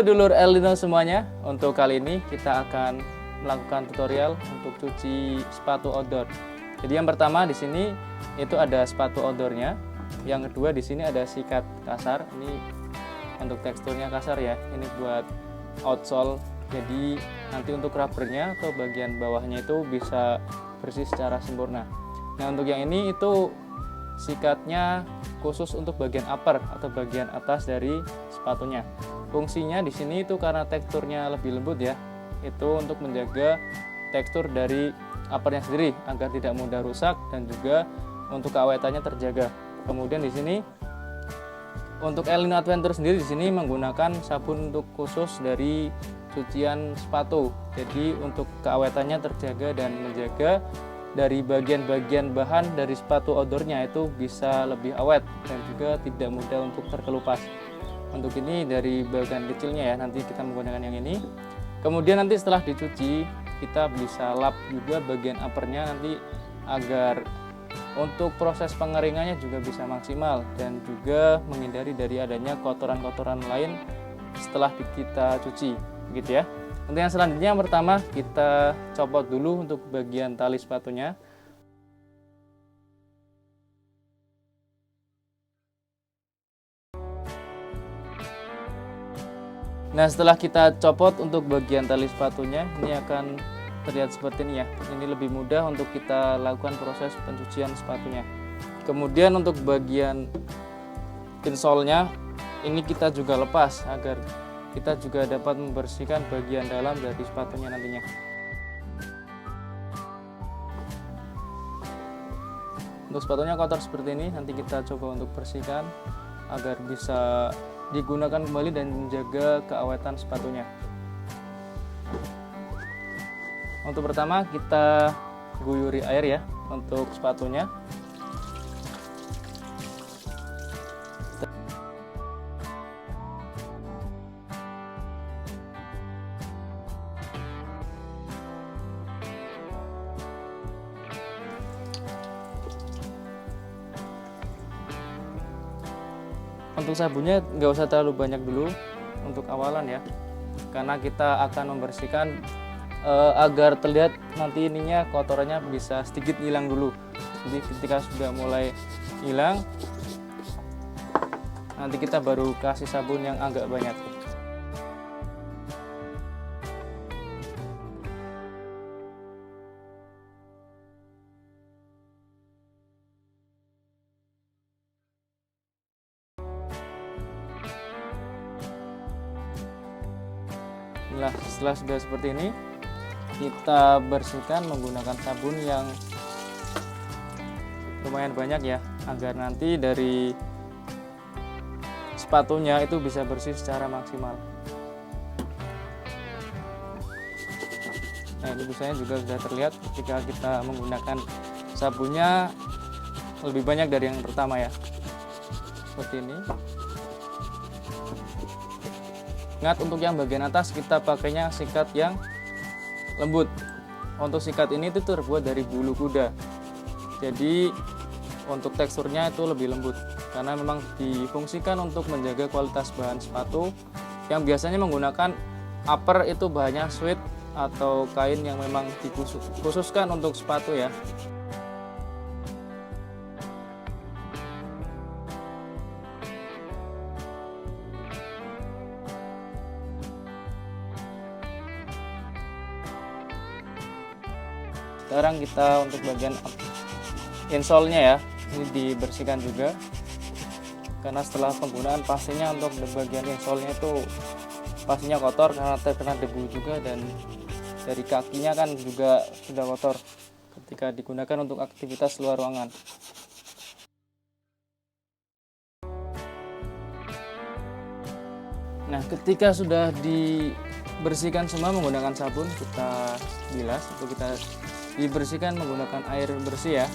dulur Eldino semuanya, untuk kali ini kita akan melakukan tutorial untuk cuci sepatu outdoor. Jadi yang pertama di sini itu ada sepatu outdoornya, yang kedua di sini ada sikat kasar. Ini untuk teksturnya kasar ya. Ini buat outsole. Jadi nanti untuk rubbernya atau bagian bawahnya itu bisa bersih secara sempurna. Nah untuk yang ini itu sikatnya khusus untuk bagian upper atau bagian atas dari sepatunya. Fungsinya di sini itu karena teksturnya lebih lembut ya, itu untuk menjaga tekstur dari uppernya sendiri agar tidak mudah rusak dan juga untuk keawetannya terjaga. Kemudian di sini untuk Eldino Adventure sendiri di sini menggunakan sabun untuk khusus dari cucian sepatu. Jadi untuk keawetannya terjaga dan menjaga dari bagian-bagian bahan dari sepatu outdoornya itu bisa lebih awet dan juga tidak mudah untuk terkelupas. Untuk ini dari bagian kecilnya ya, nanti kita menggunakan yang ini. Kemudian nanti setelah dicuci kita bisa lap juga bagian uppernya nanti agar untuk proses pengeringannya juga bisa maksimal dan juga menghindari dari adanya kotoran-kotoran lain setelah kita cuci, gitu ya. Untuk yang selanjutnya yang pertama kita copot dulu untuk bagian tali sepatunya. Nah setelah kita copot untuk bagian tali sepatunya, ini akan terlihat seperti ini ya. Ini lebih mudah untuk kita lakukan proses pencucian sepatunya. Kemudian untuk bagian insole-nya ini kita juga lepas agar kita juga dapat membersihkan bagian dalam dari sepatunya nantinya. Untuk sepatunya kotor seperti ini, nanti kita coba untuk bersihkan agar bisa digunakan kembali dan menjaga keawetan sepatunya. Untuk pertama kita guyuri air ya untuk sepatunya. Untuk sabunnya nggak usah terlalu banyak dulu untuk awalan ya, karena kita akan membersihkan agar terlihat nanti ininya kotorannya bisa sedikit hilang dulu. Jadi ketika sudah mulai hilang, nanti kita baru kasih sabun yang agak banyak. Nah, setelah sudah seperti ini, kita bersihkan menggunakan sabun yang lumayan banyak ya, agar nanti dari sepatunya itu bisa bersih secara maksimal. Nah, ini busanya juga sudah terlihat ketika kita menggunakan sabunnya lebih banyak dari yang pertama ya. Seperti ini. Ingat untuk yang bagian atas kita pakainya sikat yang lembut. Untuk sikat ini itu terbuat dari bulu kuda. Jadi untuk teksturnya itu lebih lembut karena memang difungsikan untuk menjaga kualitas bahan sepatu yang biasanya menggunakan upper itu bahannya suede atau kain yang memang dikhususkan untuk sepatu ya. Sekarang kita untuk bagian insole-nya ya, ini dibersihkan juga karena setelah penggunaan pastinya untuk bagian insole-nya itu pastinya kotor karena terkena debu juga dan dari kakinya kan juga sudah kotor ketika digunakan untuk aktivitas luar ruangan. Nah ketika sudah dibersihkan semua menggunakan sabun, kita bilas atau kita dibersihkan menggunakan air bersih ya.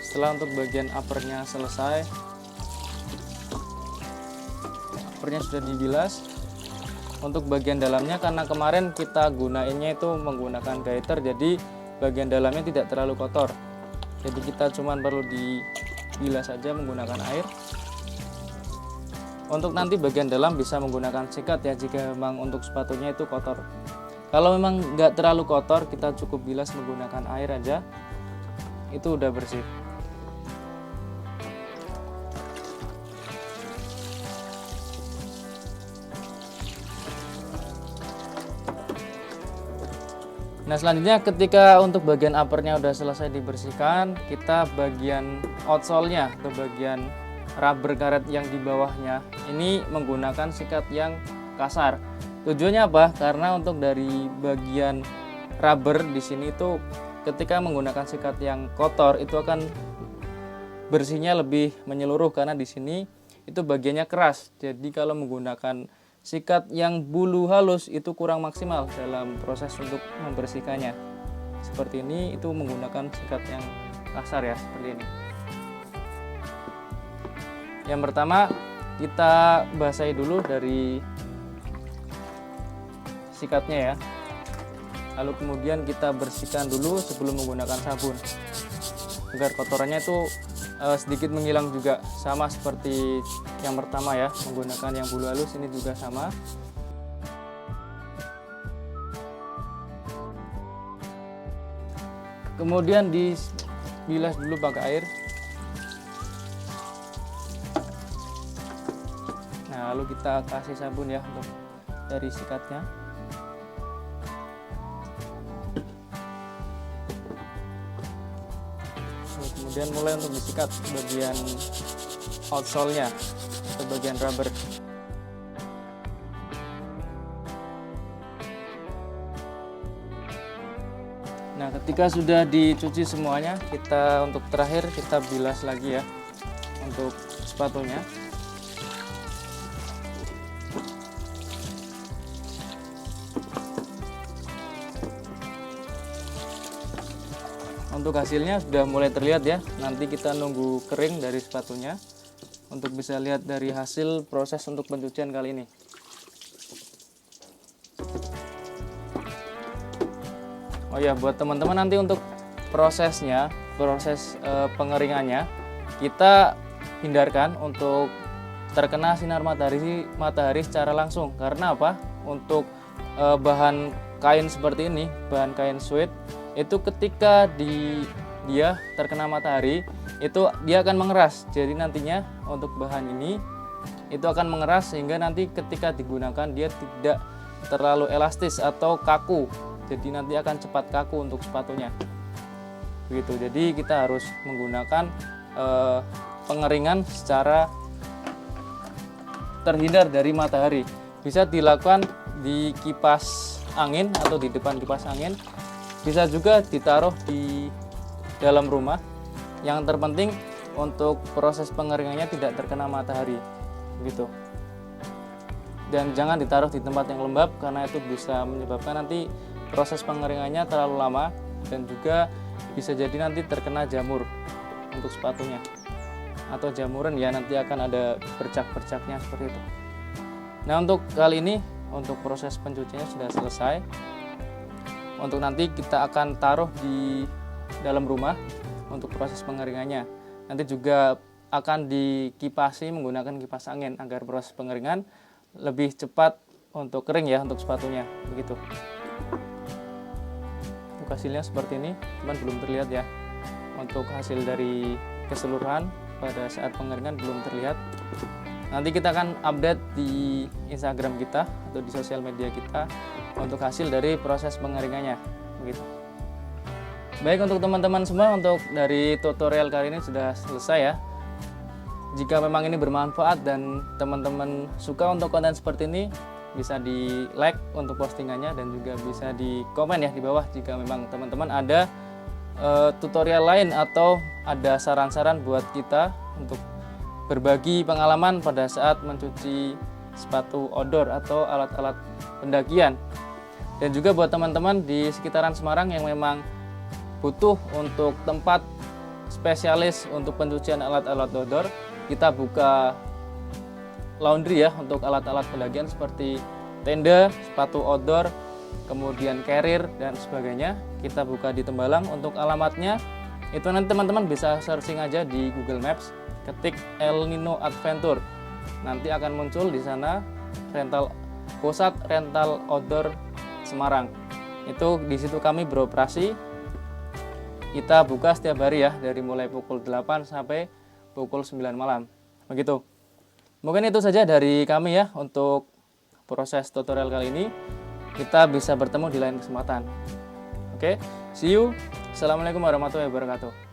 Setelah untuk bagian uppernya selesai, uppernya sudah dibilas. Untuk bagian dalamnya karena kemarin kita gunainnya itu menggunakan gaiter, jadi bagian dalamnya tidak terlalu kotor. Jadi kita cuma perlu dibilas saja menggunakan air. Untuk nanti bagian dalam bisa menggunakan sikat ya, jika memang untuk sepatunya itu kotor. Kalau memang nggak terlalu kotor, kita cukup bilas menggunakan air aja, itu udah bersih. Nah, selanjutnya ketika untuk bagian uppernya udah selesai dibersihkan, kita bagian outsole-nya atau bagian rubber karet yang di bawahnya ini menggunakan sikat yang kasar. Tujuannya apa? Karena untuk dari bagian rubber di sini itu ketika menggunakan sikat yang kotor itu akan bersihnya lebih menyeluruh, karena di sini itu bagiannya keras. Jadi kalau menggunakan sikat yang bulu halus itu kurang maksimal dalam proses untuk membersihkannya. Seperti ini itu menggunakan sikat yang kasar ya, seperti ini. Yang pertama kita basahi dulu dari sikatnya ya. Lalu kemudian kita bersihkan dulu sebelum menggunakan sabun agar kotorannya itu sedikit menghilang juga, sama seperti yang pertama ya, menggunakan yang bulu halus ini juga sama. Kemudian dibilas dulu pakai air. Nah, lalu kita kasih sabun ya untuk dari sikatnya. Kemudian mulai untuk disikat bagian outsole-nya atau bagian rubber. Nah, ketika sudah dicuci semuanya, kita untuk terakhir kita bilas lagi ya untuk sepatunya. Untuk hasilnya sudah mulai terlihat ya. Nanti kita nunggu kering dari sepatunya untuk bisa lihat dari hasil proses untuk pencucian kali ini. Oh ya, buat teman-teman nanti untuk prosesnya, proses pengeringannya, kita hindarkan untuk terkena sinar matahari secara langsung. Karena apa? Untuk bahan kain seperti ini, bahan kain suede, itu ketika dia terkena matahari itu dia akan mengeras. Jadi nantinya untuk bahan ini itu akan mengeras sehingga nanti ketika digunakan dia tidak terlalu elastis atau kaku. Jadi nanti akan cepat kaku untuk sepatunya. Begitu. Jadi kita harus menggunakan pengeringan secara terhindar dari matahari. Bisa dilakukan di kipas angin atau di depan kipas angin. Bisa juga ditaruh di dalam rumah. Yang terpenting untuk proses pengeringannya tidak terkena matahari, gitu. Dan jangan ditaruh di tempat yang lembab karena itu bisa menyebabkan nanti proses pengeringannya terlalu lama dan juga bisa jadi nanti terkena jamur untuk sepatunya atau jamuran ya, nanti akan ada bercak-bercaknya seperti itu. Nah, untuk kali ini untuk proses pencuciannya sudah selesai. Untuk nanti kita akan taruh di dalam rumah untuk proses pengeringannya. Nanti juga akan dikipasi menggunakan kipas angin agar proses pengeringan lebih cepat untuk kering ya untuk sepatunya, begitu. Untuk hasilnya seperti ini, cuman belum terlihat ya. Untuk hasil dari keseluruhan pada saat pengeringan belum terlihat. Nanti kita akan update di Instagram kita atau di sosial media kita untuk hasil dari proses pengeringannya, begitu. Baik, untuk teman-teman semua, untuk dari tutorial kali ini sudah selesai ya. Jika memang ini bermanfaat dan teman-teman suka untuk konten seperti ini, bisa di like untuk postingannya dan juga bisa di komen ya di bawah jika memang teman-teman ada tutorial lain atau ada saran-saran buat kita untuk berbagi pengalaman pada saat mencuci sepatu outdoor atau alat-alat pendakian. Dan juga buat teman-teman di sekitaran Semarang yang memang butuh untuk tempat spesialis untuk pencucian alat-alat outdoor, kita buka laundry ya untuk alat-alat pendakian seperti tenda, sepatu outdoor, kemudian carrier dan sebagainya. Kita buka di Tembalang. Untuk alamatnya itu nanti teman-teman bisa searching aja di Google Maps, ketik El Nino Adventure. Nanti akan muncul di sana pusat rental outdoor Semarang. Itu di situ kami beroperasi. Kita buka setiap hari ya, dari mulai pukul 8 sampai pukul 9 malam. Begitu. Mungkin itu saja dari kami ya untuk proses tutorial kali ini. Kita bisa bertemu di lain kesempatan. Oke, see you. Assalamualaikum warahmatullahi wabarakatuh.